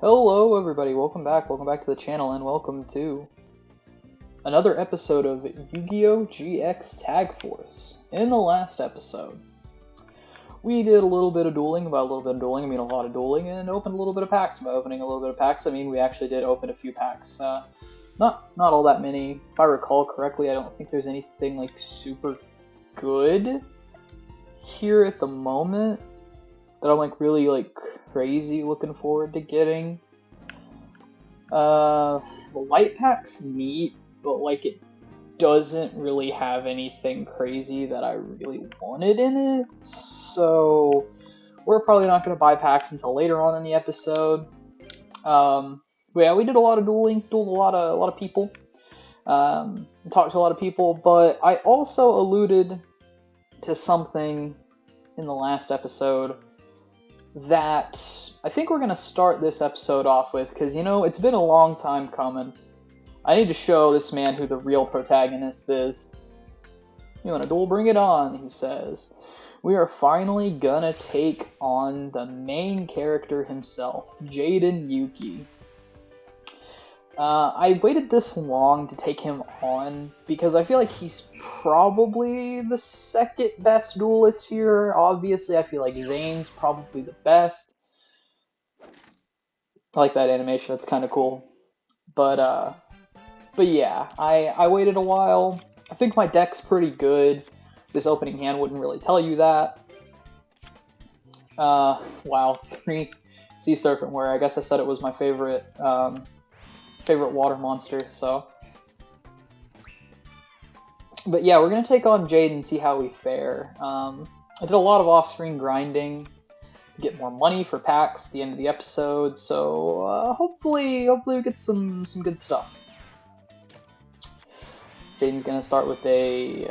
Hello everybody, welcome back to the channel, and welcome to another episode of Yu-Gi-Oh! GX Tag Force. In the last episode, we did a little bit of dueling, a lot of dueling, and opened a little bit of packs. By opening a little bit of packs, I mean we actually did open a few packs. Not all that many. If I recall correctly, I don't think there's anything like super good here at the moment that I'm like really like crazy looking forward to getting. The light pack's neat, but like it doesn't really have anything crazy that I really wanted in it, so we're probably not going to buy packs until later on in the episode. But yeah, we did a lot of dueling, dueled a lot of people, talked to a lot of people, but I also alluded to something in the last episode that I think we're going to start this episode off with, because, you know, it's been a long time coming. I need to show this man who the real protagonist is. You want a duel? Bring it on, he says. We are finally gonna take on the main character himself, Jaden Yuki. I waited this long to take him on because I feel like he's probably the second best duelist here. Obviously, I feel like Zane's probably the best. I like that animation, that's kind of cool. But yeah, I waited a while. I think my deck's pretty good. This opening hand wouldn't really tell you that. Wow, 3 Sea Serpent Warrior. I guess I said it was my favorite water monster, so. But yeah, we're gonna take on Jade and see how we fare. I did a lot of off-screen grinding to get more money for packs at the end of the episode, so hopefully we get some good stuff. Jaden's gonna start with a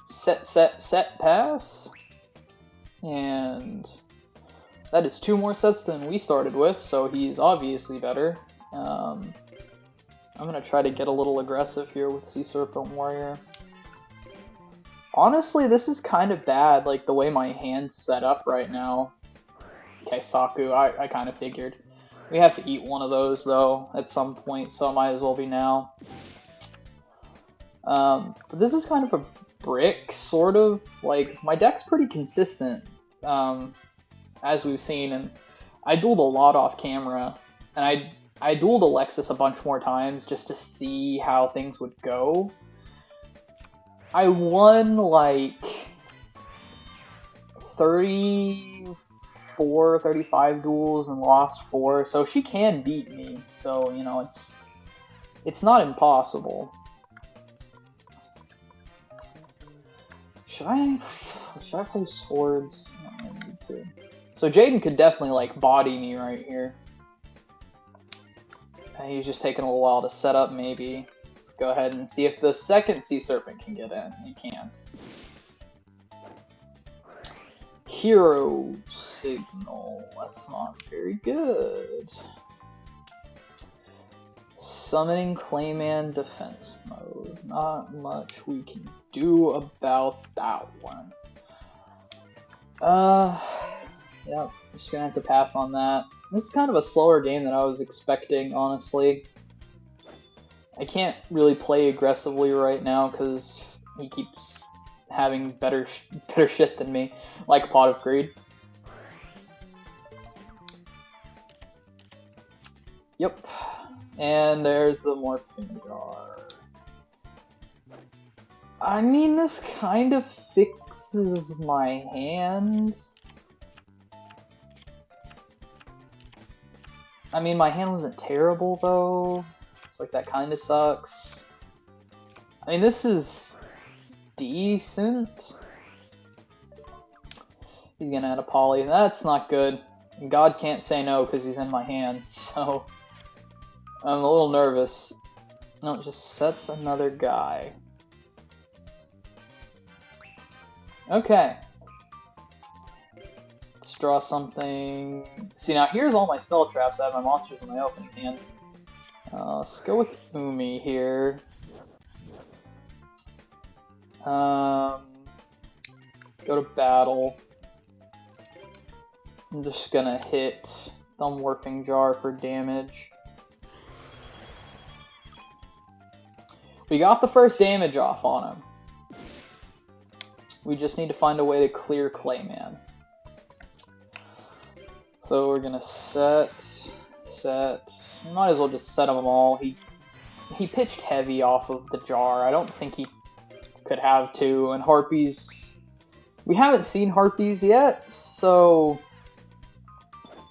set pass, and that is 2 more sets than we started with, so he's obviously better. I'm gonna try to get a little aggressive here with Sea Serpent Warrior. Honestly, this is kind of bad, like the way my hand's set up right now. Okay, Saku, I kind of figured. We have to eat one of those though at some point, so it might as well be now. But this is kind of a brick, sort of. Like, my deck's pretty consistent, as we've seen, and I dueled a lot off camera, and I dueled Alexis a bunch more times just to see how things would go. I won like 34, 35 duels and lost 4, so she can beat me. So, you know, it's not impossible. Should I play swords? I don't need to. So Jaden could definitely like body me right here. He's just taking a little while to set up, maybe. Let's go ahead and see if the second Sea Serpent can get in. He can. Hero Signal. That's not very good. Summoning Clayman Defense Mode. Not much we can do about that one. Yep, just gonna have to pass on that. This is kind of a slower game than I was expecting, honestly. I can't really play aggressively right now because he keeps having better shit than me, like Pot of Greed. Yep, and there's the Morphing Jar. I mean, this kind of fixes my hand. I mean, my hand wasn't terrible, though. It's like that kind of sucks. I mean, this is decent. He's gonna add a poly. That's not good. God can't say no because he's in my hand, so I'm a little nervous. No, it just sets another guy. Okay. Let's draw something. See, now here's all my spell traps. I have my monsters in my opening hand. Let's go with Umi here. Go to battle. I'm just gonna hit Thumb Warping Jar for damage. We got the first damage off on him. We just need to find a way to clear Clayman. So we're gonna set. Might as well just set them all. He pitched heavy off of the jar. I don't think he could have to. And Harpies, we haven't seen Harpies yet, so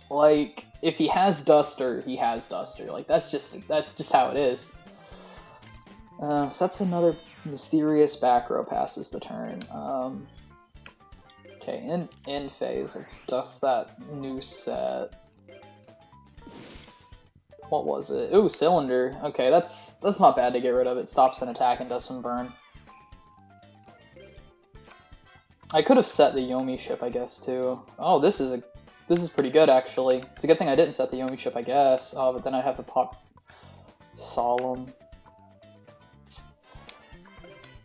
like if he has Duster, he has Duster. Like that's just how it is. So that's another mysterious back row passes the turn. Okay, in phase, let's dust that new set. What was it? Ooh, Cylinder. Okay, that's not bad to get rid of. It stops an attack and does some burn. I could have set the Yomi ship, I guess, too. Oh, this is pretty good, actually. It's a good thing I didn't set the Yomi ship, I guess. Oh, but then I'd have to pop Solemn.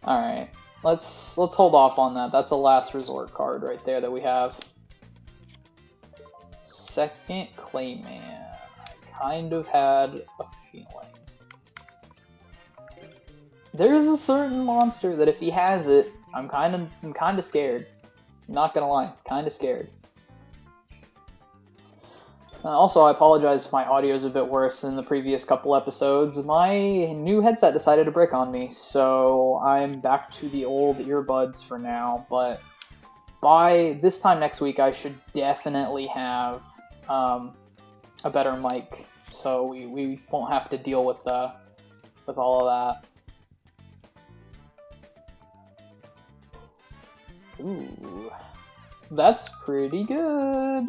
Alright, let's hold off on that. That's a last resort card right there that we have. Second Clayman. Kind of had a feeling. There's a certain monster that if he has it, I'm kind of scared. Not gonna lie, kind of scared. Also, I apologize if my audio is a bit worse than the previous couple episodes. My new headset decided to break on me, so I'm back to the old earbuds for now. But by this time next week, I should definitely have a better mic, so we won't have to deal with all of that. Ooh, that's pretty good.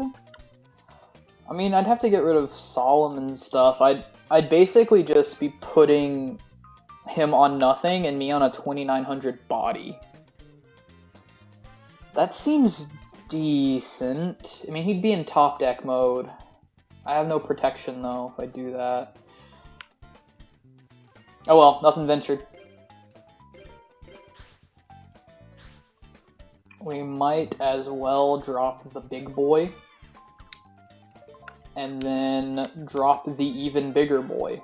I mean, I'd have to get rid of Solomon stuff. I'd basically just be putting him on nothing and me on a 2900 body. That seems decent. I mean, he'd be in top deck mode. I have no protection, though, if I do that. Oh well, nothing ventured. We might as well drop the big boy. And then drop the even bigger boy.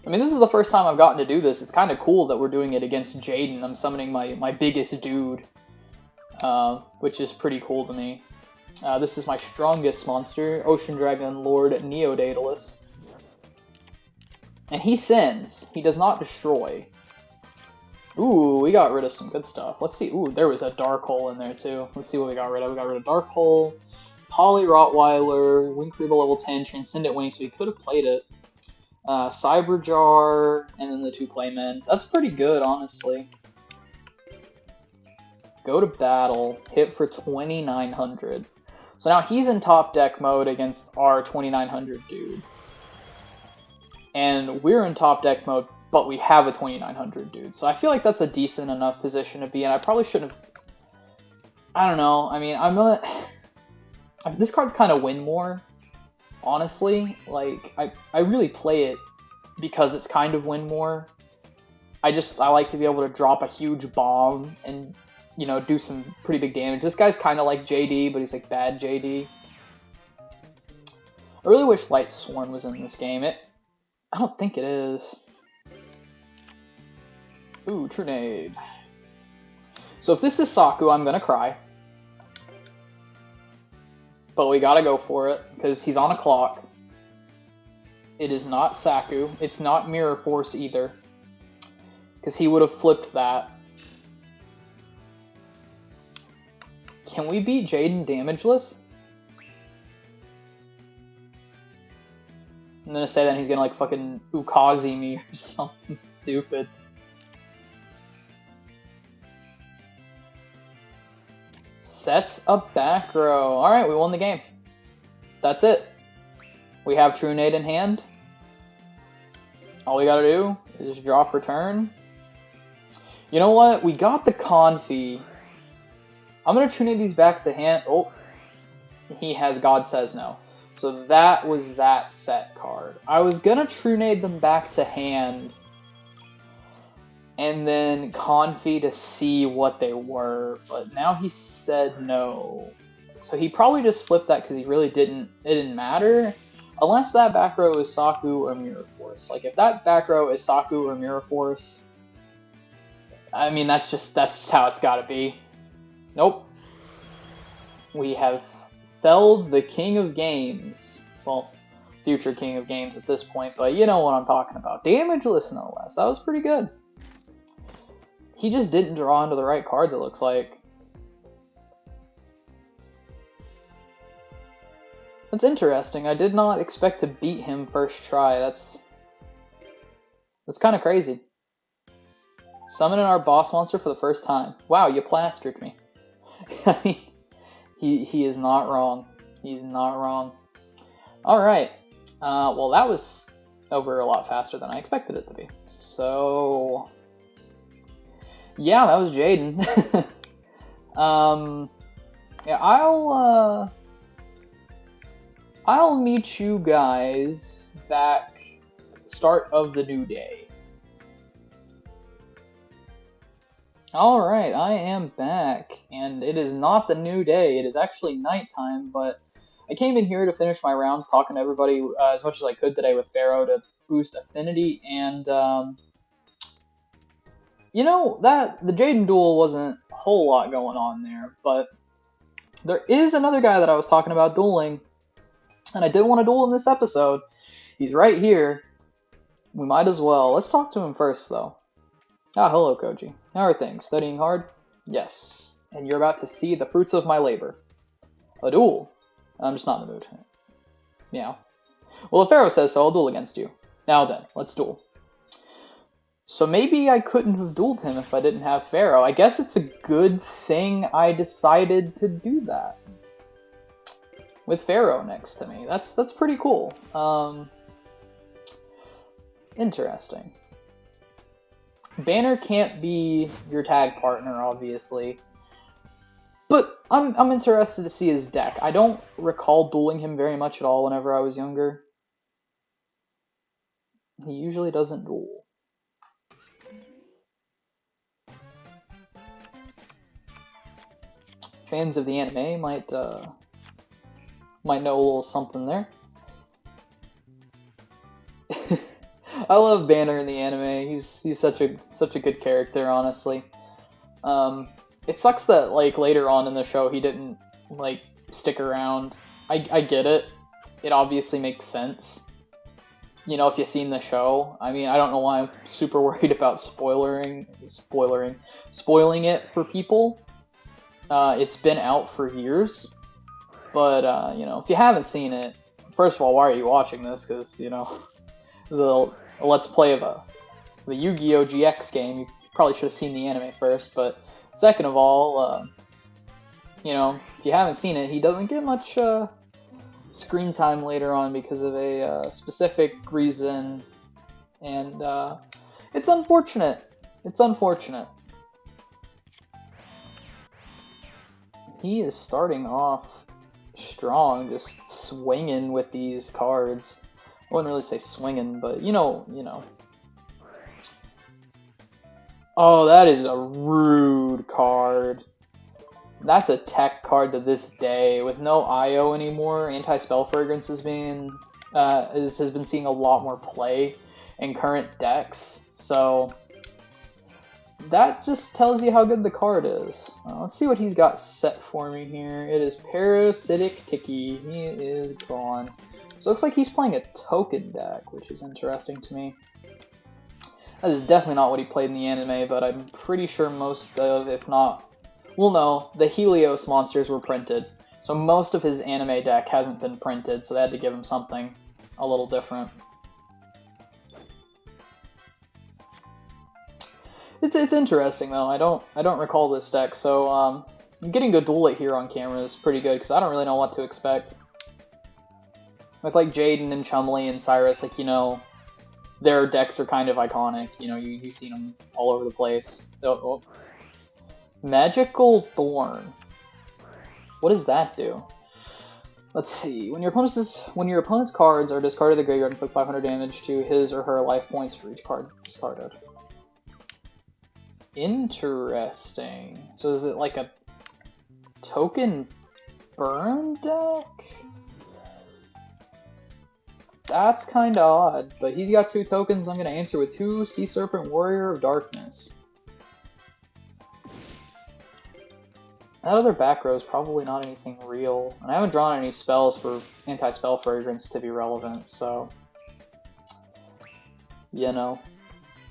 I mean, this is the first time I've gotten to do this. It's kind of cool that we're doing it against Jaden. I'm summoning my biggest dude, which is pretty cool to me. This is my strongest monster, Ocean Dragon Lord Neodaedalus. And he sends. He does not destroy. Ooh, we got rid of some good stuff. Let's see. Ooh, there was a Dark Hole in there, too. Let's see what we got rid of. We got rid of Dark Hole, Poly Rottweiler, Wing Creeper level 10, Transcendent Wing, so we could have played it. Cyber Jar, and then the two Claymen. That's pretty good, honestly. Go to battle, hit for 2900. So now he's in top deck mode against our 2900 dude. And we're in top deck mode, but we have a 2900 dude. So I feel like that's a decent enough position to be in. I probably shouldn't have... I don't know. I mean, I'm not... This card's kind of win more, honestly. Like, I really play it because it's kind of win more. I like to be able to drop a huge bomb and, you know, do some pretty big damage. This guy's kind of like JD, but he's like bad JD. I really wish Light Swarm was in this game. I don't think it is. Ooh, Trunade. So if this is Saku, I'm gonna cry. But we gotta go for it, because he's on a clock. It is not Saku. It's not Mirror Force either. Because he would have flipped that. Can we beat Jaden damageless? I'm gonna say that he's gonna like fucking Ukazi me or something stupid. Sets a back row. Alright, we won the game. That's it. We have Trunade in hand. All we gotta do is just draw for turn. You know what? We got the Confi. I'm gonna Trunade these back to hand. Oh, he has God Says No. So that was that set card. I was gonna Trunade them back to hand and then Confi to see what they were, but now he said no. So he probably just flipped that because he really it didn't matter. Unless that back row is Saku or Mirror Force. Like, if that back row is Saku or Mirror Force, I mean, that's just how it's gotta be. Nope. We have felled the King of Games. Well, future King of Games at this point, but you know what I'm talking about. Damageless, no less. That was pretty good. He just didn't draw into the right cards, it looks like. That's interesting. I did not expect to beat him first try. That's kind of crazy. Summoning our boss monster for the first time. Wow, you plastered me. I mean, he is not wrong. He's not wrong. Alright. Well, that was over a lot faster than I expected it to be. So, yeah, that was Jaden. Yeah, I'll meet you guys back start of the new day. Alright, I am back, and it is not the new day, it is actually nighttime, but I came in here to finish my rounds talking to everybody as much as I could today with Pharaoh to boost affinity, and you know, the Jaden duel wasn't a whole lot going on there, but there is another guy that I was talking about dueling, and I did want to duel in this episode. He's right here. We might as well. Let's talk to him first, though. Ah, hello, Koji. How are things? Studying hard? Yes. And you're about to see the fruits of my labor. A duel? I'm just not in the mood. Meow. Well, if Pharaoh says so, I'll duel against you. Now then, let's duel. So maybe I couldn't have dueled him if I didn't have Pharaoh. I guess it's a good thing I decided to do that. With Pharaoh next to me. That's pretty cool. Interesting. Banner can't be your tag partner, obviously. But I'm interested to see his deck. I don't recall dueling him very much at all whenever I was younger. He usually doesn't duel. Fans of the anime might know a little something there. I love Banner in the anime. He's such a good character, honestly. It sucks that like later on in the show he didn't like stick around. I get it. It obviously makes sense. You know, if you've seen the show. I mean, I don't know why I'm super worried about spoiling it for people. It's been out for years. But, you know, if you haven't seen it, first of all, why are you watching this? Because, you know, this is a Let's Play of the Yu-Gi-Oh! GX game. You probably should have seen the anime first. But second of all, you know, if you haven't seen it, he doesn't get much screen time later on because of a specific reason. And it's unfortunate. It's unfortunate. He is starting off strong, just swinging with these cards. I wouldn't really say swinging, but you know. Oh, that is a rude card. That's a tech card to this day. With no IO anymore, Anti-Spell Fragrance has been seeing a lot more play in current decks. So that just tells you how good the card is. Let's see what he's got set for me here. It is Parasitic Tiki. He is gone. So it looks like he's playing a token deck, which is interesting to me. That is definitely not what he played in the anime, but I'm pretty sure most of, if not, well, no, the Helios monsters were printed. So most of his anime deck hasn't been printed, so they had to give him something a little different. It's interesting though. I don't recall this deck, so getting to duel it here on camera is pretty good because I don't really know what to expect. With like Jaden and Chumley and Syrus, like, you know, their decks are kind of iconic. You know, you've seen them all over the place. Oh. Magical Thorn. What does that do? Let's see. When your opponent's cards are discarded to the graveyard, inflict 500 damage to his or her life points for each card discarded. Interesting. So is it like a token burn deck? That's kind of odd, but he's got 2 tokens. I'm going to answer with 2 Sea Serpent Warrior of Darkness. That other back row is probably not anything real, and I haven't drawn any spells for anti-spell fragrance to be relevant, so you know,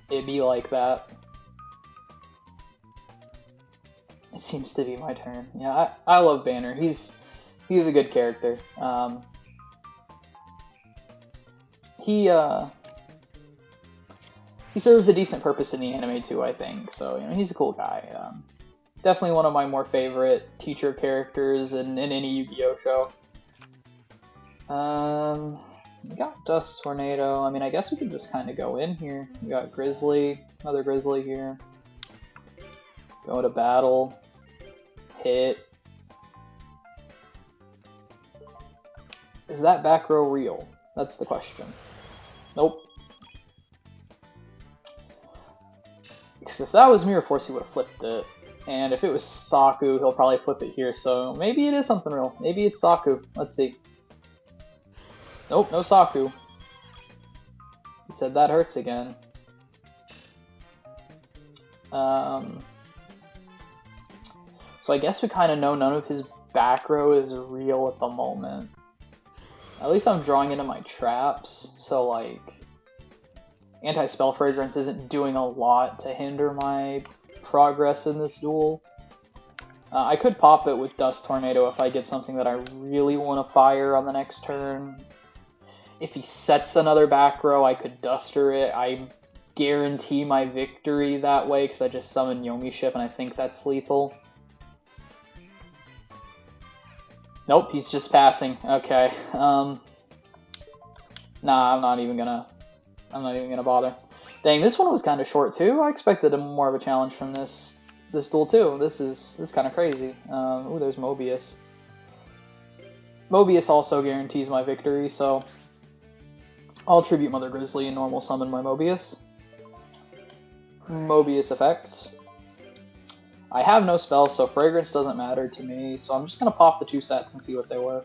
it'd be like that. It seems to be my turn. Yeah, I love Banner. He's a good character. He serves a decent purpose in the anime too, I think. So you know, he's a cool guy. Definitely one of my more favorite teacher characters in any Yu-Gi-Oh show. We got Dust Tornado. I mean, I guess we could just kind of go in here. We got Grizzly, another Grizzly here. Go to battle. Hit. Is that back row real? That's the question. Nope. Because if that was Mirror Force, he would have flipped it. And if it was Saku, he'll probably flip it here, so maybe it is something real. Maybe it's Saku. Let's see. Nope, no Saku. He said that hurts again. So I guess we kind of know none of his back row is real at the moment. At least I'm drawing into my traps, so like anti-spell fragrance isn't doing a lot to hinder my progress in this duel. I could pop it with Dust Tornado if I get something that I really want to fire on the next turn. If he sets another back row, I could Duster it. I guarantee my victory that way because I just summoned Yomi Ship and I think that's lethal. Nope, he's just passing. Okay. Nah, I'm not even gonna bother. Dang, this one was kind of short too. I expected more of a challenge from this duel too. This is kind of crazy. Ooh, there's Mobius. Mobius also guarantees my victory, so I'll tribute Mother Grizzly and normal summon my Mobius. Mobius effect. I have no spells, so fragrance doesn't matter to me, so I'm just gonna pop the 2 sets and see what they were.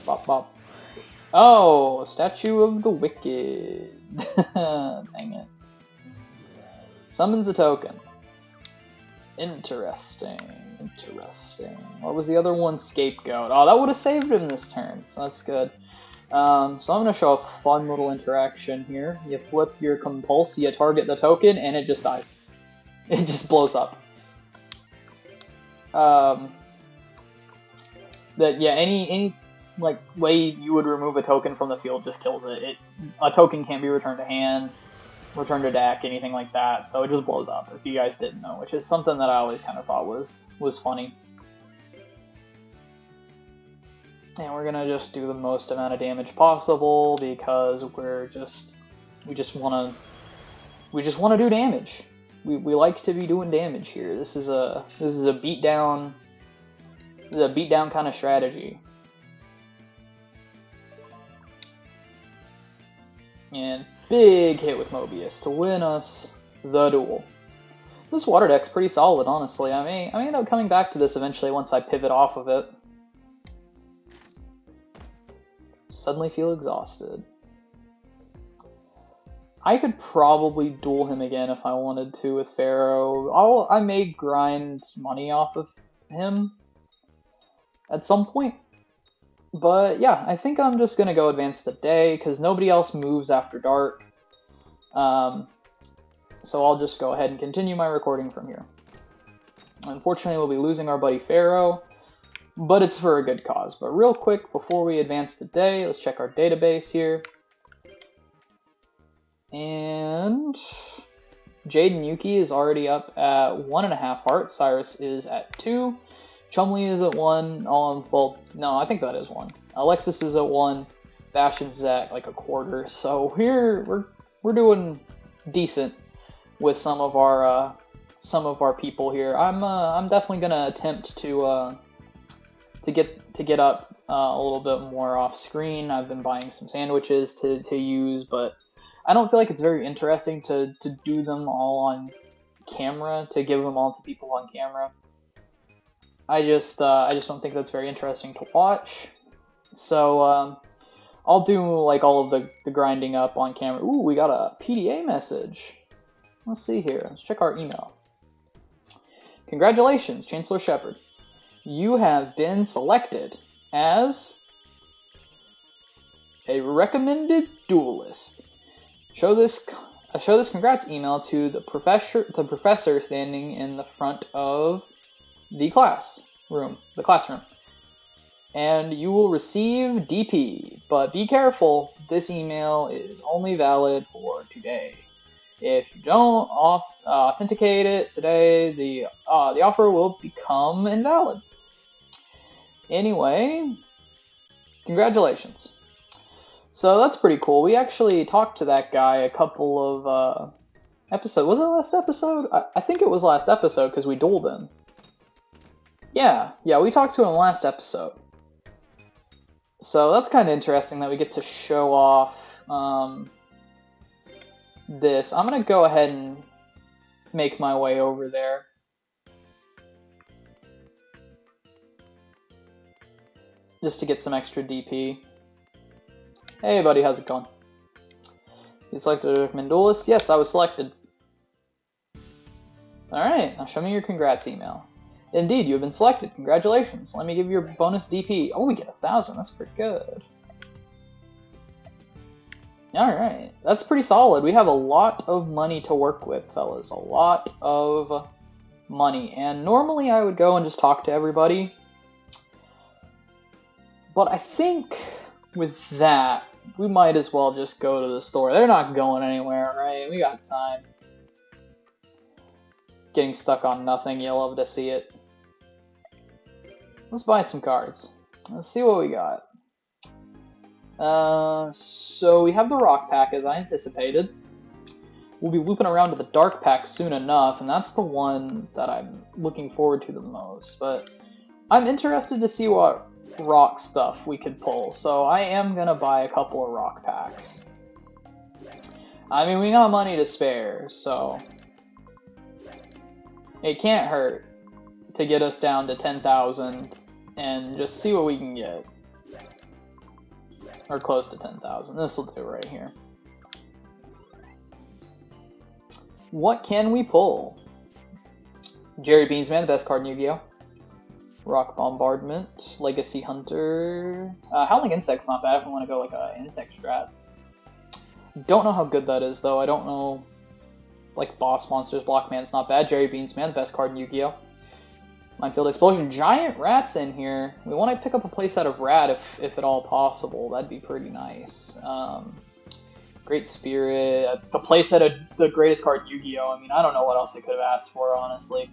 Pop, pop. Oh, Statue of the Wicked. Dang it. Summons a token. Interesting. Interesting. What was the other one? Scapegoat. Oh, that would have saved him this turn, so that's good. So I'm going to show a fun little interaction here. You flip your Compulse, you target the token, and it just dies. It just blows up. Any like way you would remove a token from the field just kills it. A token can't be returned to hand, returned to deck, anything like that. So it just blows up. If you guys didn't know, which is something that I always kind of thought was funny. And we're gonna just do the most amount of damage possible because we just wanna do damage. We like to be doing damage here. This is a beatdown. This is a beatdown kind of strategy. And big hit with Mobius to win us the duel. This water deck's pretty solid, honestly. I may end up coming back to this eventually once I pivot off of it. Suddenly feel exhausted. I could probably duel him again if I wanted to with Pharaoh. I may grind money off of him at some point. But yeah, I think I'm just going to go advance the day because nobody else moves after dark. So I'll just go ahead and continue my recording from here. Unfortunately, we'll be losing our buddy Pharaoh, but it's for a good cause. But real quick, before we advance the day, let's check our database here. And Jade and Yuki is already up at 1.5 hearts. Syrus is at 2. Chumley is at 1. Well, no, I think that is 1. Alexis is at 1. Bastion's at like a quarter. So we're doing decent with some of our people here. I'm definitely gonna attempt to get up a little bit more off screen. I've been buying some sandwiches to use, but I don't feel like it's very interesting to do them all on camera, to give them all to people on camera. I just don't think that's very interesting to watch. So I'll do like all of the grinding up on camera. Ooh, we got a PDA message. Let's see here. Let's check our email. Congratulations, Chancellor Shepard. You have been selected as a recommended duelist. Show this congrats email to the professor standing in the front of the classroom, and you will receive DP. But be careful, this email is only valid for today. If you don't authenticate it today, the offer will become invalid. Anyway, congratulations. So that's pretty cool. We actually talked to that guy a couple of episodes. Was it last episode? I think it was last episode because we dueled him. Yeah, we talked to him last episode. So that's kind of interesting that we get to show off this. I'm going to go ahead and make my way over there. Just to get some extra DP. Hey buddy, how's it going? You selected a recommend duelist? Yes, I was selected. Alright, now show me your congrats email. Indeed, you have been selected. Congratulations. Let me give you your bonus DP. Oh, we get 1,000. That's pretty good. Alright, that's pretty solid. We have a lot of money to work with, fellas. A lot of money. And normally I would go and just talk to everybody. But I think with that, we might as well just go to the store. They're not going anywhere, right? We got time. Getting stuck on nothing. You'll love to see it. Let's buy some cards. Let's see what we got. So we have the rock pack as I anticipated. We'll be looping around to the dark pack soon enough, and that's the one that I'm looking forward to the most. But I'm interested to see what rock stuff we could pull, so I am gonna buy a couple of rock packs. I mean, we got money to spare, so it can't hurt to get us down to 10,000 and just see what we can get. Or close to 10,000. This will do right here. What can we pull? Jerry Beansman, the best card in Yu-Gi-Oh! Rock Bombardment, Legacy Hunter. Howling Insect's not bad if we want to go like a insect strat. Don't know how good that is though. I don't know. Like Boss Monsters, Blockman's not bad. Jerry Beansman, the best card in Yu-Gi-Oh! Minefield Explosion. Giant Rat's in here. We want to pick up a playset of Rat if at all possible. That'd be pretty nice. Great Spirit. The playset of the greatest card in Yu-Gi-Oh! I mean, I don't know what else I could have asked for, honestly.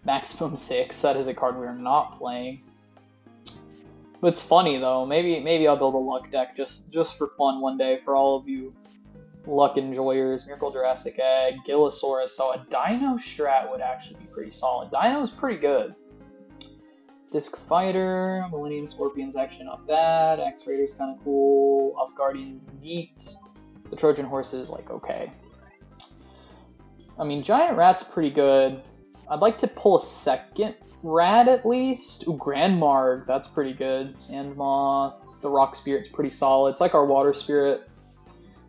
Maximum 6. That is a card we're not playing. But it's funny though. Maybe I'll build a luck deck just for fun one day for all of you luck enjoyers. Miracle Jurassic Egg, Gillosaurus. So a Dino strat would actually be pretty solid. Dino's pretty good. Disc Fighter, Millennium Scorpion's actually not bad. X-Raider's kind of cool. Asgardian's neat. The Trojan Horse is like okay. I mean, Giant Rat's pretty good. I'd like to pull a second Rat at least. Ooh, Grand Marg, that's pretty good. Sandmoth, the Rock Spirit's pretty solid. It's like our Water Spirit.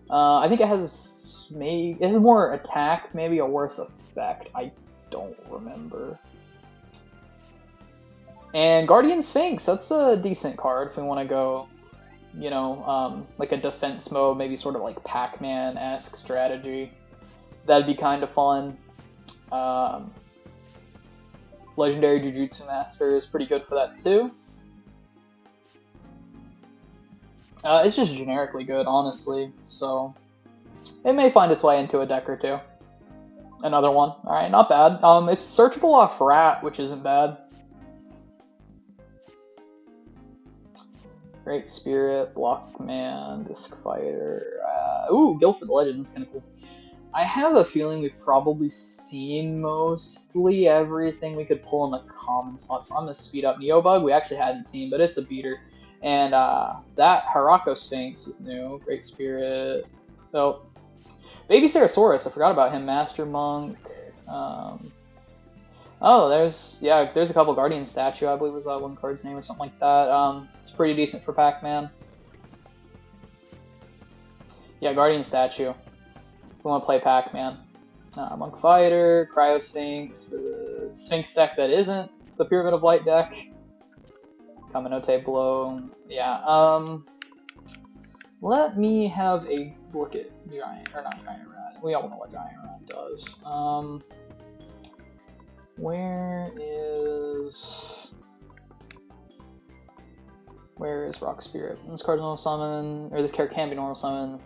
I think it has more attack, maybe a worse effect. I don't remember. And Guardian Sphinx, that's a decent card if we want to go, you know, like a defense mode, maybe sort of like Pac-Man-esque strategy. That'd be kind of fun. Legendary Jujutsu Master is pretty good for that too. It's just generically good, honestly, so it may find its way into a deck or two. Another one. Alright, not bad. It's searchable off Rat, which isn't bad. Great Spirit, Blockman, Disc Fighter. Ooh, Guildford the Legend is kind of cool. I have a feeling we've probably seen mostly everything we could pull in the common slot, so I'm going to speed up. Neobug, we actually hadn't seen, but it's a beater. And that Harako Sphinx is new. Great Spirit. Oh, Baby Syrus, I forgot about him. Master Monk. Oh, there's a couple Guardian statue, I believe was one card's name or something like that. It's pretty decent for Pac-Man. Yeah, Guardian statue. We want to play Pac-Man. Monk Fighter, Cryo Sphinx, the Sphinx deck that isn't the Pyramid of Light deck. Kaminote Blow. Yeah, let me have a look at Giant, or not Giant Rat. We all know what Giant Rat does. Where is Rock Spirit? This card's normal summon, or this character can be normal summon.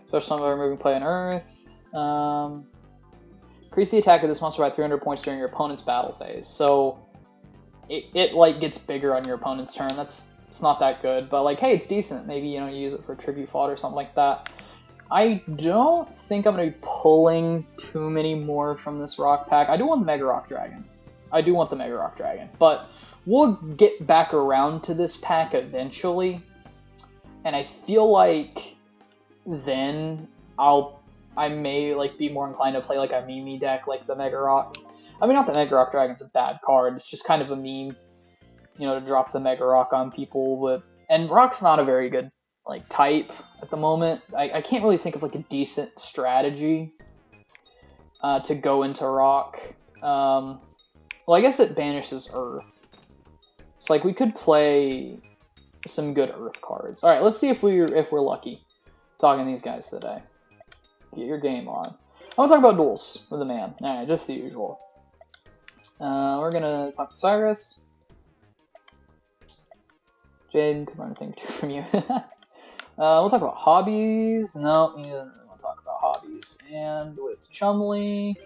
Special summon by removing play on Earth. Increase the attack of this monster by 300 points during your opponent's battle phase. So it like gets bigger on your opponent's turn. It's not that good, but like, hey, it's decent. Maybe, you know, you use it for tribute fodder or something like that. I don't think I'm going to be pulling too many more from this rock pack. I do want the Mega Rock Dragon. But we'll get back around to this pack eventually. And I feel like then I may like be more inclined to play like a meme deck like the Mega Rock. I mean, not that Mega Rock Dragon's a bad card. It's just kind of a meme, you know, to drop the Mega Rock on people. And Rock's not a very good like type at the moment. I can't really think of like a decent strategy to go into Rock. Well, I guess it banishes Earth. It's like we could play some good Earth cards. All right, let's see if we're lucky talking to these guys today. Get your game on. I want to talk about duels with the man. All right, just the usual. We're gonna talk to Syrus. Jade, come on, thing from you. We'll talk about hobbies. No, he doesn't want to talk about hobbies. And with Chumley,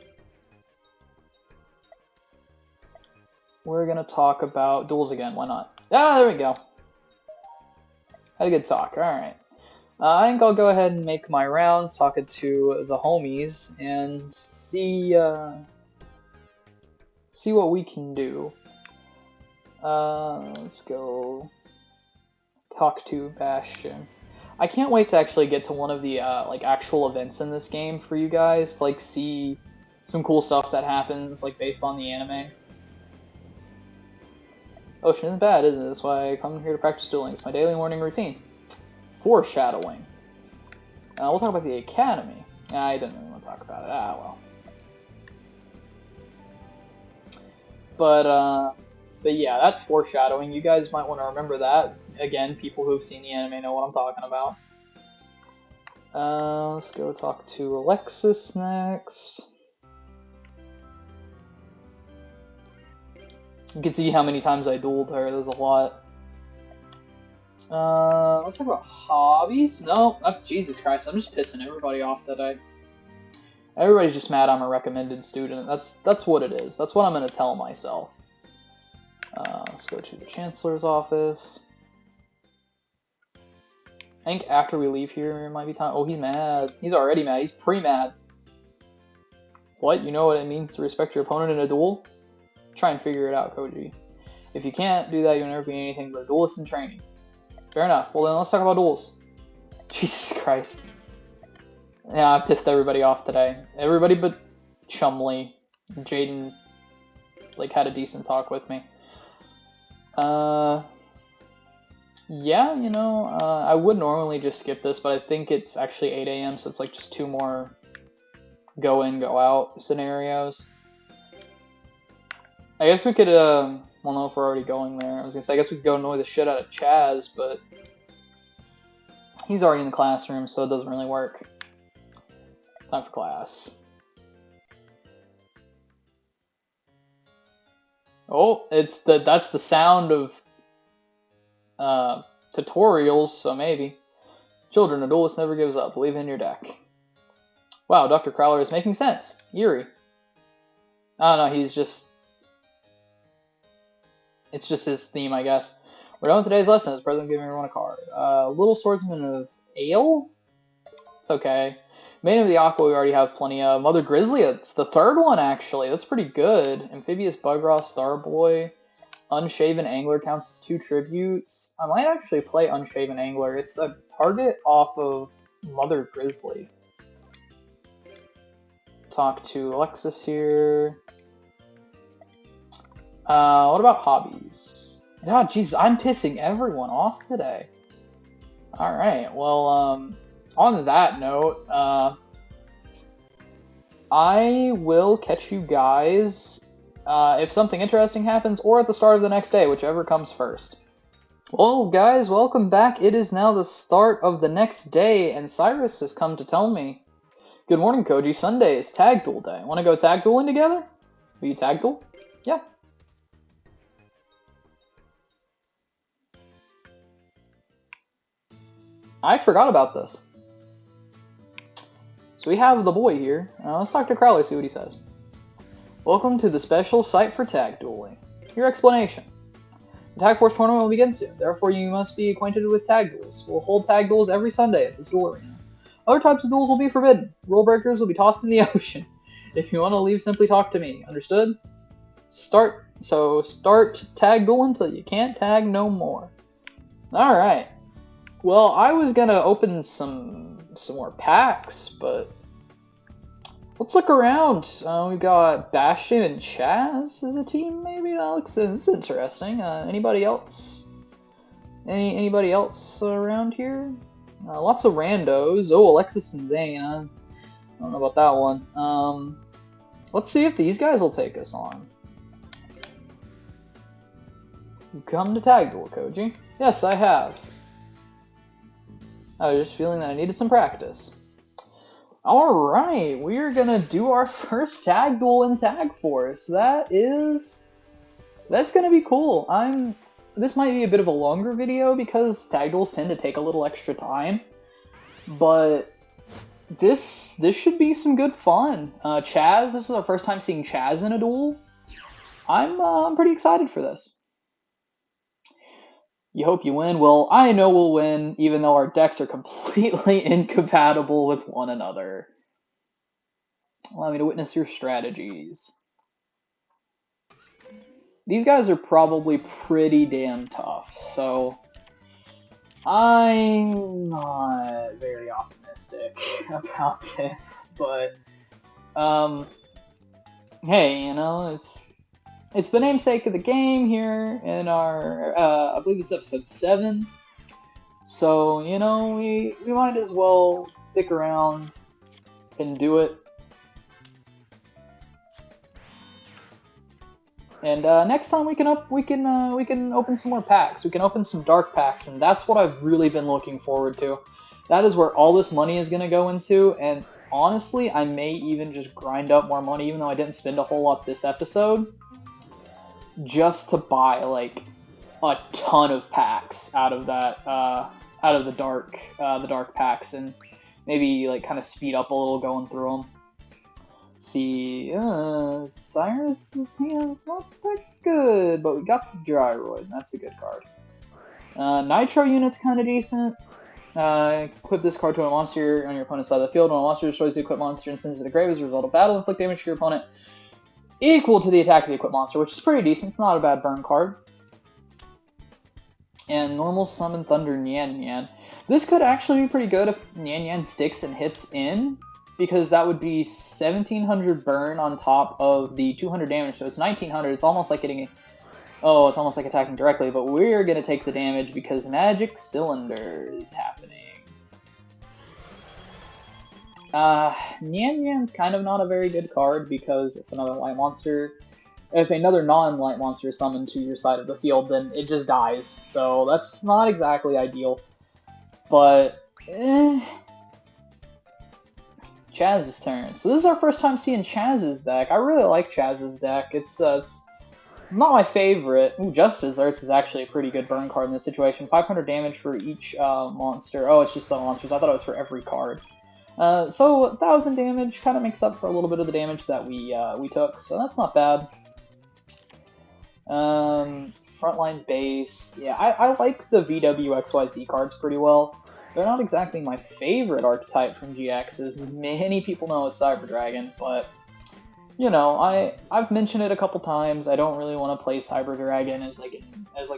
we're gonna talk about duels again. Why not? Ah, there we go. Had a good talk. All right. I think I'll go ahead and make my rounds, talking to the homies, and see what we can do. Let's go talk to Bastion. I can't wait to actually get to one of the like actual events in this game for you guys, like see some cool stuff that happens like based on the anime. Ocean isn't bad, isn't it? That's why I come here to practice dueling. It's my daily morning routine. Foreshadowing. We'll talk about the Academy. I didn't really want to talk about it. Ah, well. But yeah, that's foreshadowing. You guys might want to remember that. Again, people who've seen the anime know what I'm talking about. Let's go talk to Alexis next. You can see how many times I dueled her. There's a lot. Let's talk about hobbies. No, oh, Jesus Christ, I'm just pissing everybody off today. Everybody's just mad I'm a recommended student. That's what it is. That's what I'm gonna tell myself. Let's go to the Chancellor's office. I think after we leave here, it might be time. Oh, he's mad. He's already mad. He's pre-mad. What? You know what it means to respect your opponent in a duel? Try and figure it out, Koji. If you can't do that, you'll never be anything but a duelist in training. Fair enough. Well, then let's talk about duels. Jesus Christ. Yeah, I pissed everybody off today. Everybody but Chumley. Jaden, like, had a decent talk with me. Yeah, you know, I would normally just skip this, but I think it's actually 8 a.m., so it's like just 2 more go in, go out scenarios. I guess we could, well, no, if we're already going there. I was gonna say, I guess we could go annoy the shit out of Chaz, but he's already in the classroom, so it doesn't really work. Time for class. Oh, that's the sound of tutorials, so maybe. Children, a duelist never gives up. Believe in your deck. Wow, Dr. Crowler is making sense. Eerie. Oh no, he's just... It's just his theme, I guess. We're done with today's lesson. As President giving everyone a card. Little Swordsman of Ale? It's okay. Maiden of the Aqua we already have plenty of. Mother Grizzly, it's the 3rd one, actually. That's pretty good. Amphibious Bugraw, Starboy. Unshaven Angler counts as 2 tributes. I might actually play Unshaven Angler. It's a target off of Mother Grizzly. talk to Alexis here. What about hobbies? Oh, jeez, I'm pissing everyone off today. Alright, well, on that note, I will catch you guys if something interesting happens, or at the start of the next day, whichever comes first. Well, guys, welcome back. It is now the start of the next day, and Syrus has come to tell me. Good morning, Koji. Sunday is tag duel day. Want to go tag dueling together? Will you tag duel? Yeah. I forgot about this. So we have the boy here. Let's talk to Crowley, see what he says. Welcome to the special site for tag dueling. Your explanation. The Tag Force tournament will begin soon, therefore you must be acquainted with tag duels. We'll hold tag duels every Sunday at this duel arena. Other types of duels will be forbidden. Rule breakers will be tossed in the ocean. If you want to leave, simply talk to me. Understood? Start tag dueling until you can't tag no more. Alright. Well, I was gonna open some more packs, but let's look around. We've got Bastion and Chaz as a team, maybe? This is interesting. Anybody else? Anybody else around here? Lots of randos. Oh, Alexis and Zane. I don't know about that one. Let's see if these guys will take us on. Come to tag duel, Koji. Yes, I have. I was just feeling that I needed some practice. Alright, we're gonna do our first tag duel in Tag Force. That's gonna be cool. This might be a bit of a longer video because tag duels tend to take a little extra time. But this should be some good fun. Chaz, this is our first time seeing Chaz in a duel. I'm pretty excited for this. You hope you win? Well, I know we'll win, even though our decks are completely incompatible with one another. Allow me to witness your strategies. These guys are probably pretty damn tough, so I'm not very optimistic about this, but hey, you know, it's the namesake of the game here in our, I believe it's episode 7. So, you know, we might as well stick around and do it. And next time we can open some more packs. We can open some dark packs, and that's what I've really been looking forward to. That is where all this money is going to go into, and honestly, I may even just grind up more money, even though I didn't spend a whole lot this episode, just to buy like a ton of packs out of that out of the dark packs, and maybe like kind of speed up a little going through them. See, Syrus' hand's not that good, but we got the Gyroid, and that's a good card. Nitro unit's kind of decent. Equip this card to a monster on your opponent's side of the field. When a monster destroys the equipped monster and sends it to the grave as a result of battle, inflict damage to your opponent equal to the attack of the equipped monster, which is pretty decent. It's not a bad burn card. And normal summon Thunder Nyan Nyan. This could actually be pretty good if Nyan Nyan sticks and hits in, because that would be 1700 burn on top of the 200 damage, so it's 1900. It's almost like getting it's almost like attacking directly, but we're going to take the damage because Magic Cylinder is happening. Nyan Nyan's kind of not a very good card because if another non-light monster is summoned to your side of the field, then it just dies. So that's not exactly ideal. But Chaz's turn. So this is our first time seeing Chaz's deck. I really like Chaz's deck. It's not my favorite. Ooh, Just Desserts is actually a pretty good burn card in this situation. 500 damage for each monster. Oh, it's just the monsters. I thought it was for every card. So 1000 damage kind of makes up for a little bit of the damage that we took, so that's not bad. Frontline base. Yeah, I like the VWXYZ cards pretty well. They're not exactly my favorite archetype from GX, as many people know it's Cyber Dragon, but you know, I've mentioned it a couple times. I don't really want to play Cyber Dragon as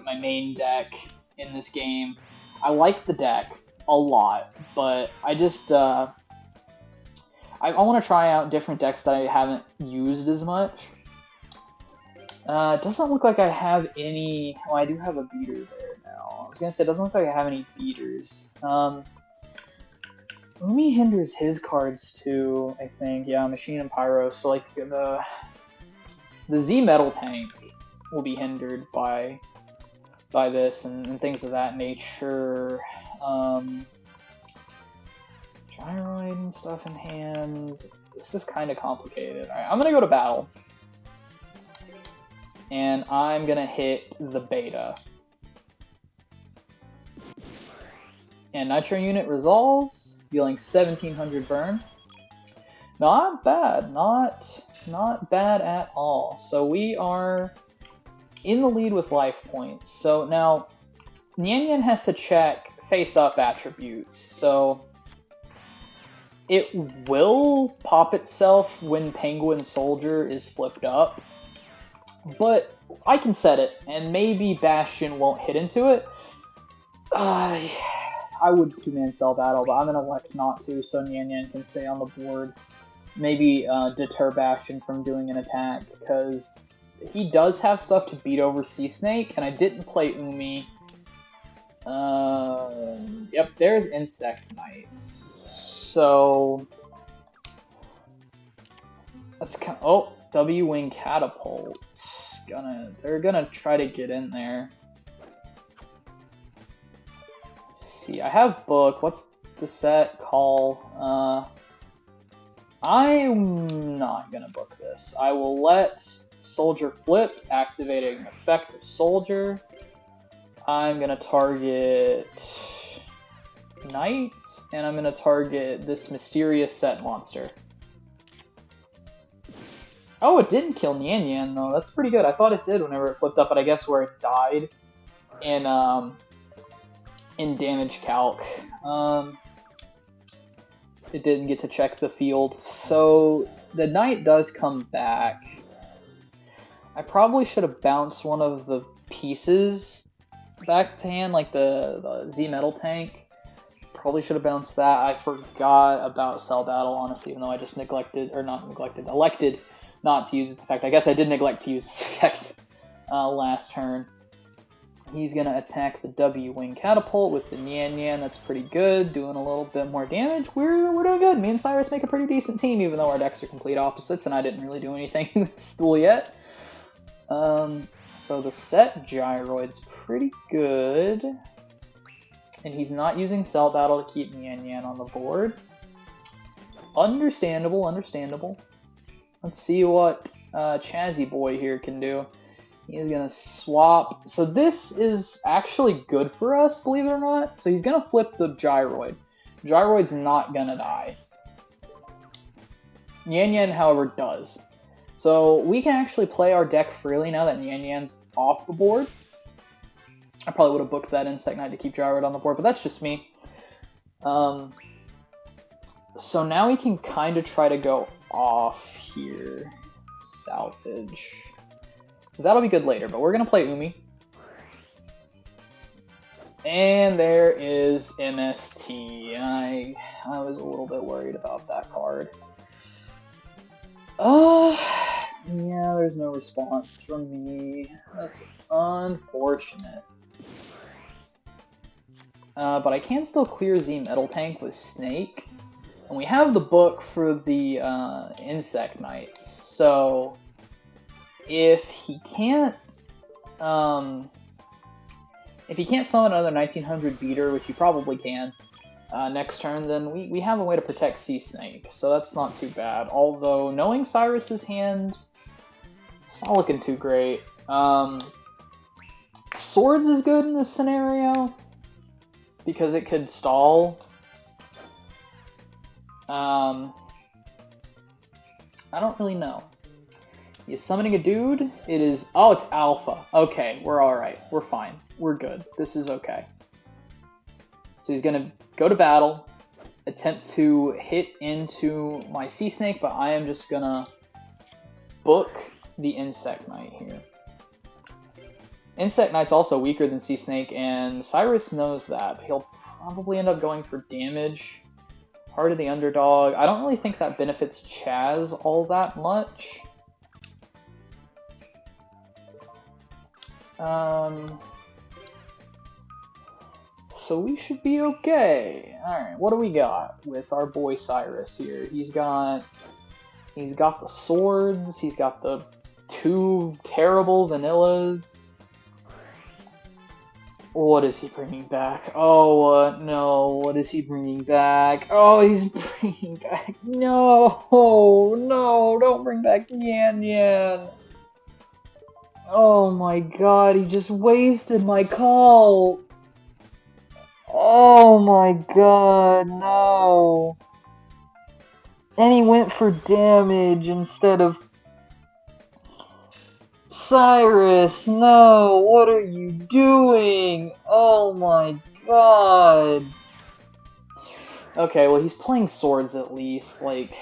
my main deck in this game. I like the deck a lot, but I just I want to try out different decks that I haven't used as much. It doesn't look like I have any... Well, I do have a beater there now. I was going to say, it doesn't look like I have any beaters. Umi hinders his cards too, I think. Yeah, Machine and Pyro. So, like, the Z Metal Tank will be hindered by this and things of that nature. Gyroid and stuff in hand. This is kind of complicated. Alright, I'm gonna go to battle. And I'm gonna hit the beta. And Nitro Unit resolves, dealing 1700 burn. Not bad, not bad at all. So we are in the lead with life points. So now, Nian Yan has to check face-up attributes. So it will pop itself when Penguin Soldier is flipped up. But I can set it, and maybe Bastion won't hit into it. I would 2-man cell battle, but I'm going to elect not to, so Nian Yan can stay on the board. Maybe deter Bastion from doing an attack, because he does have stuff to beat over Sea Snake, and I didn't play Umi. Yep, there's Insect Knights. So that's kind of, oh, W-Wing Catapult. They're gonna try to get in there. Let's see, I have book. What's the set call? I'm not gonna book this. I will let Soldier flip, activating effective Soldier. I'm gonna target Knights, and I'm gonna target this mysterious set monster. Oh, it didn't kill Nian Yan though. That's pretty good. I thought it did whenever it flipped up, but I guess where it died in damage calc. It didn't get to check the field. So the Knight does come back. I probably should have bounced one of the pieces back to hand, like the Z Metal Tank. Probably should have bounced that. I forgot about Cell Battle, honestly, even though I just elected not to use its effect. I guess I did neglect to use its effect last turn. He's going to attack the W-Wing Catapult with the Nian Yan. That's pretty good, doing a little bit more damage. We're doing good. Me and Syrus make a pretty decent team, even though our decks are complete opposites, and I didn't really do anything in this duel yet. So the set Gyroid's pretty good. And he's not using Cell Battle to keep Nian Yan on the board. Understandable, understandable. Let's see what Chazzy Boy here can do. He's going to swap. So this is actually good for us, believe it or not. So he's going to flip the Gyroid. Gyroid's not going to die. Nian Yan, however, does. So we can actually play our deck freely now that Nian Yan's off the board. I probably would have booked that Insect Knight to keep Gyroid on the board, but that's just me. So now we can kind of try to go off here. Salvage. That'll be good later, but we're going to play Umi. And there is MST. I was a little bit worried about that card. Yeah, there's no response from me. That's unfortunate. But I can still clear Z Metal Tank with Snake. And we have the book for the Insect Knight. So if he can't summon another 1900 beater, which he probably can, next turn, then we have a way to protect Sea Snake. So that's not too bad. Although, knowing Syrus's hand, it's not looking too great. Swords is good in this scenario, because it could stall. I don't really know. He's summoning a dude. It is... Oh, it's Alpha. Okay, we're alright. We're fine. We're good. This is okay. So he's going to go to battle, attempt to hit into my Sea Snake, but I am just going to book the Insect Knight here. Insect Knight's also weaker than Sea Snake, and Syrus knows that. He'll probably end up going for damage. Heart of the Underdog. I don't really think that benefits Chaz all that much. So we should be okay. Alright, what do we got with our boy Syrus here? He's got the swords, he's got the 2 terrible vanillas. What is he bringing back? Oh, no, what is he bringing back? Oh, he's bringing back... No, no, don't bring back Yan Yan. Oh my god, he just wasted my call. Oh my god, no. And he went for damage instead of... Syrus, no, what are you doing? Oh my god. Okay, well he's playing swords at least, like...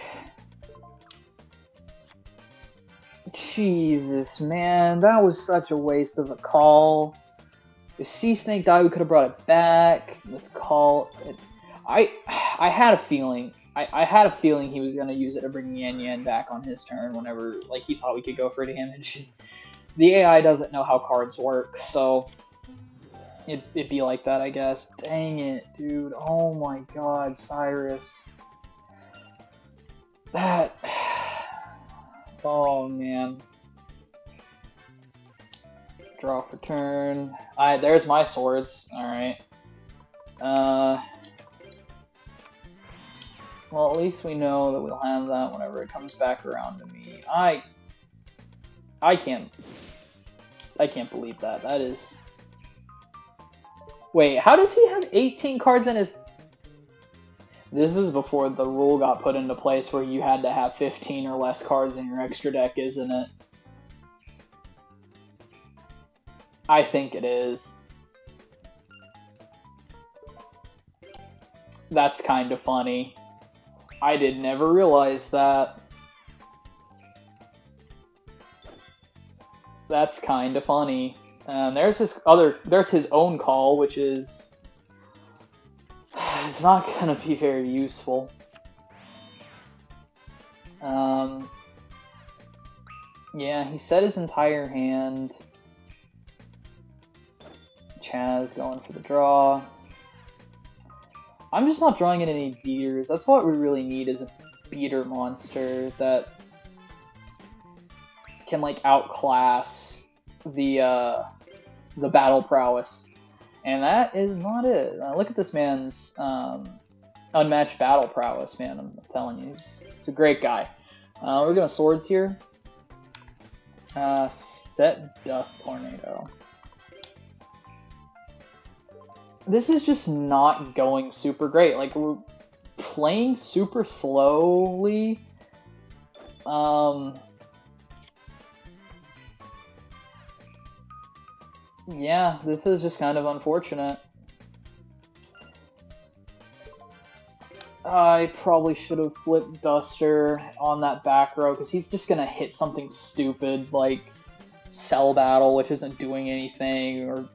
Jesus, man, that was such a waste of a call. If Sea Snake died, we could have brought it back with call. I had a feeling. I had a feeling he was gonna use it to bring Yan Yan back on his turn whenever, like, he thought we could go for damage. The AI doesn't know how cards work, so it'd be like that, I guess. Dang it, dude. Oh my god, Syrus. That... Oh, man. Draw for turn. There's my swords. Alright. Well, at least we know that we'll have that whenever it comes back around to me. I can't believe that. That is... Wait, how does he have 18 cards in his... This is before the rule got put into place where you had to have 15 or less cards in your extra deck, isn't it? I think it is. That's kind of funny. I did never realize that. That's kind of funny. And there's his own call, which is... It's not gonna be very useful. Yeah, he set his entire hand. Chaz going for the draw. I'm just not drawing in any beaters. That's what we really need, is a beater monster that can, like, outclass the battle prowess. And that is not it. Look at this man's unmatched battle prowess, man. I'm telling you, he's a great guy. We're going swords here. Set Dust Tornado. This is just not going super great. Like, we're playing super slowly. Yeah, this is just kind of unfortunate. I probably should have flipped Duster on that back row, because he's just going to hit something stupid, like Cell Battle, which isn't doing anything, or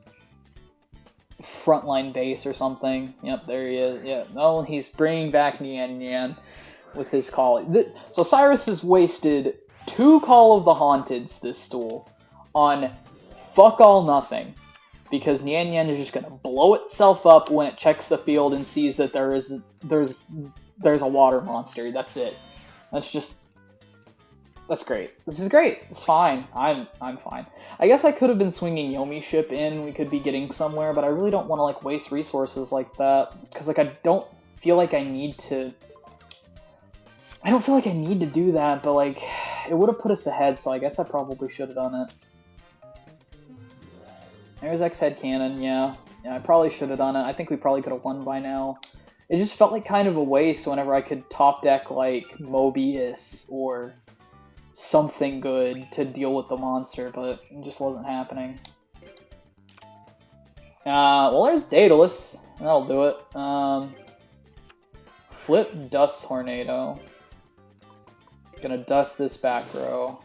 Frontline Base or something. Yep, there he is. Yeah, no, he's bringing back Yan Yan with his call. So Syrus has wasted 2 Call of the Haunteds this duel on fuck all nothing, because Yan Yan is just gonna blow itself up when it checks the field and sees that there's a water monster. That's it. That's great. This is great. It's fine. I'm fine. I guess I could have been swinging Yomi Ship in. We could be getting somewhere, but I really don't want to, like, waste resources like that, because, like, I don't feel like I need to. I don't feel like I need to do that, but, like, it would have put us ahead, so I guess I probably should have done it. There's X-Head Cannon, yeah. Yeah, I probably should have done it. I think we probably could have won by now. It just felt like kind of a waste whenever I could top deck, like, Mobius or something good to deal with the monster, but it just wasn't happening. Well, there's Daedalus. That'll do it. Flip Dust Tornado. Gonna dust this back row.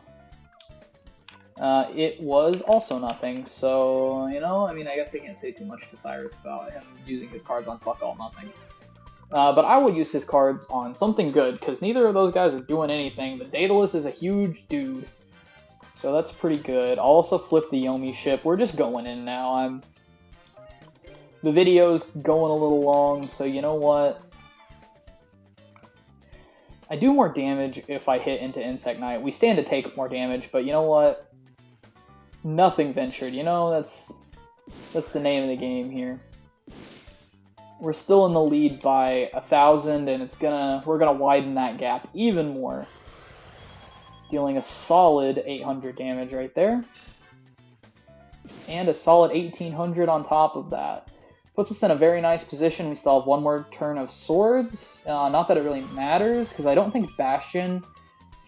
It was also nothing, so, you know, I mean, I guess I can't say too much to Syrus about him using his cards on fuck all nothing. But I will use his cards on something good, because neither of those guys are doing anything. The Daedalus is a huge dude, so that's pretty good. I'll also flip the Yomi ship. We're just going in now. The video's going a little long, so you know what? I do more damage if I hit into Insect Knight. We stand to take more damage, but you know what? Nothing ventured. You know, that's the name of the game here. We're still in the lead by 1,000, and we're gonna widen that gap even more. Dealing a solid 800 damage right there. And a solid 1,800 on top of that. Puts us in a very nice position. We still have one more turn of swords. Not that it really matters, because I don't think Bastion,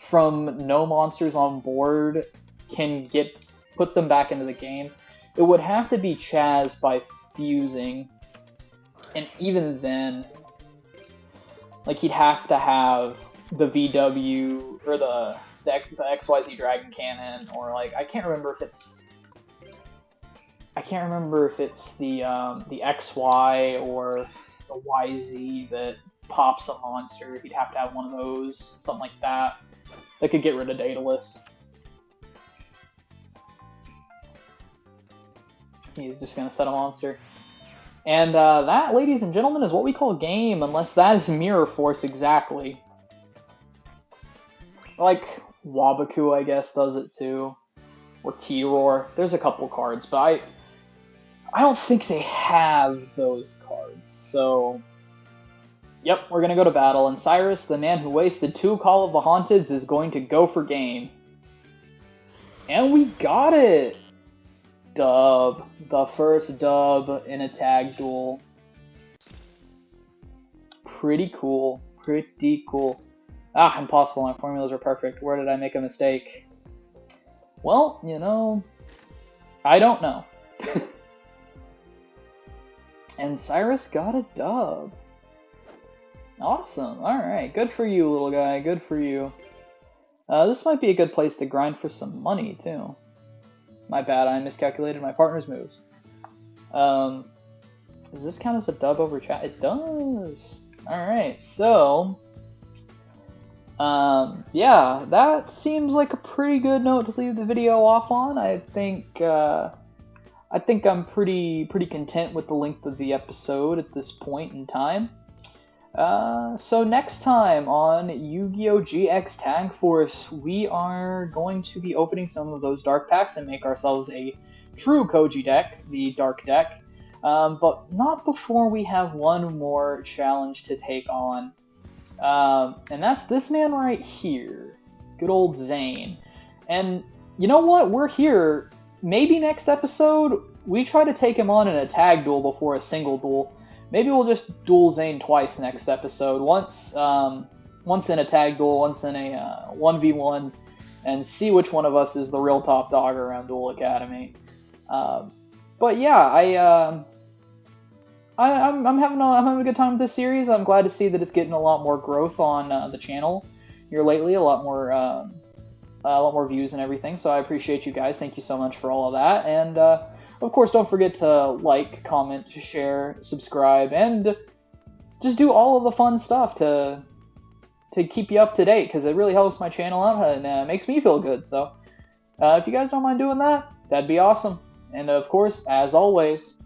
from no monsters on board, can put them back into the game. It would have to be Chaz by fusing, and even then, like, he'd have to have the VW, or the XYZ Dragon Cannon, or, like, I can't remember if it's the XY or the YZ that pops a monster. He'd have to have one of those, something like that could get rid of Daedalus. He's just gonna set a monster. And that, ladies and gentlemen, is what we call a game, unless that is Mirror Force exactly. Like, Wabaku, I guess, does it too. Or T-Roar. There's a couple cards, but I don't think they have those cards, so... Yep, we're gonna go to battle, and Syrus, the man who wasted 2 Call of the Haunteds, is going to go for game. And we got it! Dub. The first dub in a tag duel. Pretty cool. Pretty cool. Ah, impossible. My formulas are perfect. Where did I make a mistake? Well, you know... I don't know. And Syrus got a dub. Awesome. Alright, good for you, little guy. Good for you. This might be a good place to grind for some money, too. My bad, I miscalculated my partner's moves. Does this count as a dub over chat? It does! Alright, so... yeah, that seems like a pretty good note to leave the video off on. I think I'm pretty content with the length of the episode at this point in time. So next time on Yu-Gi-Oh! GX Tag Force, we are going to be opening some of those dark packs and make ourselves a true Koji deck, the dark deck. But not before we have one more challenge to take on. And that's this man right here. Good old Zane. And you know what? We're here. Maybe next episode, we try to take him on in a tag duel before a single duel. Maybe we'll just duel Zane twice next episode. Once in a tag duel, once in a 1v1, and see which one of us is the real top dog around Duel Academy. But yeah, I'm having a good time with this series. I'm glad to see that it's getting a lot more growth on the channel here lately. A lot more views and everything. So I appreciate you guys. Thank you so much for all of that. And of course, don't forget to like, comment, share, subscribe, and just do all of the fun stuff to keep you up to date, because it really helps my channel out and makes me feel good. So if you guys don't mind doing that, that'd be awesome. And of course, as always,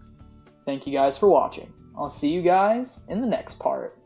thank you guys for watching. I'll see you guys in the next part.